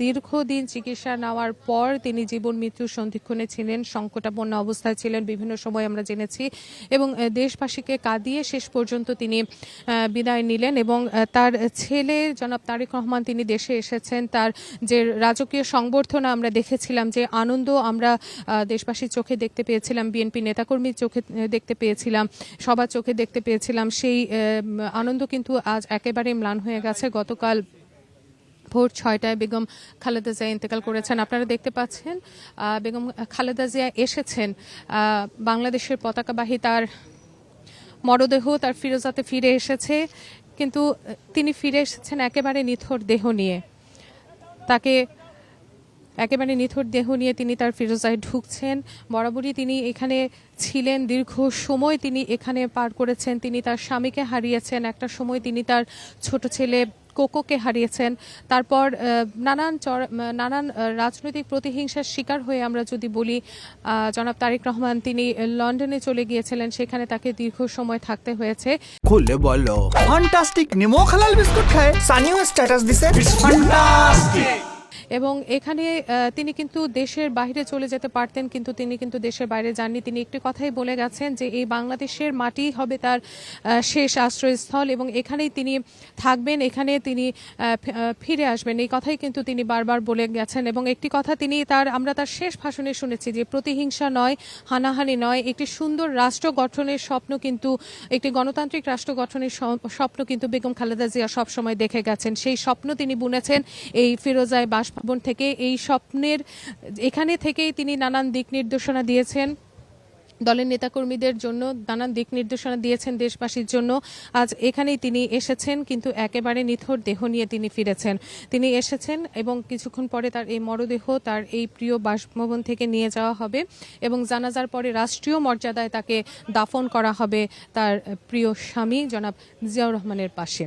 দীর্ঘদিন চিকিৎসা নেওয়ার পর তিনি জীবন মৃত্যুর সন্ধিক্ষণে ছিলেন, সংকটাপন্ন অবস্থায় ছিলেন, বিভিন্ন সময় আমরা জেনেছি এবং দেশবাসীকে কাঁদিয়ে শেষ পর্যন্ত তিনি বিদায় নিলেন এবং তার ছেলে জনাব তারেক রহমান তিনি দেশে এসেছেন। তার যে রাজকীয় সংবর্ধনা আমরা দেখেছিলাম, যে আনন্দ আমরা দেশবাসীর চোখে দেখতে পেয়েছিলাম, বিএনপি নেতাকর্মীর চোখে দেখতে পেয়েছিলাম, সবার চোখে দেখতে পেয়েছিলাম, সেই আনন্দ কিন্তু আজ একেবারে ম্লান হয়ে গেছে। গতকাল ভোর 6টায় বেগম খালেদা জিয়া ইন্তেকাল করেছেন। আপনারা দেখতে পাচ্ছেন বেগম খালেদা জিয়া এসেছেন, বাংলাদেশের পতাকাবাহী তার মরদেহ তার ফিরোজাতে ফিরে এসেছে, কিন্তু তিনি ফিরে এসেছেন একেবারে নিথর দেহ নিয়ে। তাকে একেবারে নিথর দেহ নিয়ে তিনি তার ফিরোজায় ঢুকছেন। বরাবরই তিনি এখানে ছিলেন, দীর্ঘ সময় তিনি এখানে পার করেছেন। তিনি তার স্বামীকে হারিয়েছেন, একটা সময় তিনি তার ছোট ছেলে কোকোকে হারিয়েছেন। তারপর নানান রাজনৈতিক প্রতিহিংসার শিকার হয়ে আমরা যদি বলি, জনাব তারেক রহমান তিনি লন্ডনে চলে গিয়েছিলেন, সেখানে তাকে দীর্ঘ সময় থাকতে হয়েছে। খুলে বলো ফ্যান্টাস্টিক নিমো খালাল বিস্কুট খায় সানিও স্ট্যাটাস দিছে ফ্যান্টাস্টিক। এবং এখানে তিনি কিন্তু দেশের বাইরে চলে যেতে পারতেন, কিন্তু তিনি কিন্তু দেশের বাইরে যাননি। তিনি একটি কথাই বলে গেছেন যে এই বাংলাদেশের মাটি হবে তার শেষ আশ্রয়স্থল এবং এখানেই তিনি থাকবেন, এখানে তিনি ফিরে আসবেন, এই কথাই কিন্তু তিনি বারবার বলে গেছেন। এবং একটি কথা আমরা তার শেষ ভাষণে শুনেছি যে প্রতিহিংসা নয়, হানাহানি নয়, একটি সুন্দর রাষ্ট্র গঠনের স্বপ্ন, কিন্তু একটি গণতান্ত্রিক রাষ্ট্র গঠনের স্বপ্ন কিন্তু বেগম খালেদা জিয়া সবসময় দেখে গেছেন। সেই স্বপ্ন তিনি বুনেছেন এই ফিরোজায় বাসভবন থেকে। এই স্বপ্নের এখানে থেকেই তিনি নানান দিক নির্দেশনা দিয়েছেন দলের নেতাকর্মীদের জন্য, নানান দিক নির্দেশনা দিয়েছেন দেশবাসীর জন্য। আজ এখানেই তিনি এসেছেন, কিন্তু একেবারে নিথর দেহ নিয়ে তিনি ফিরেছেন। তিনি এসেছেন এবং কিছুক্ষণ পরে তার এই মরদেহ তার এই প্রিয় বাসভবন থেকে নিয়ে যাওয়া হবে এবং জানাজার পরে রাষ্ট্রীয় মর্যাদায় তাকে দাফন করা হবে তার প্রিয় স্বামী জনাব জিয়াউর রহমানের পাশে।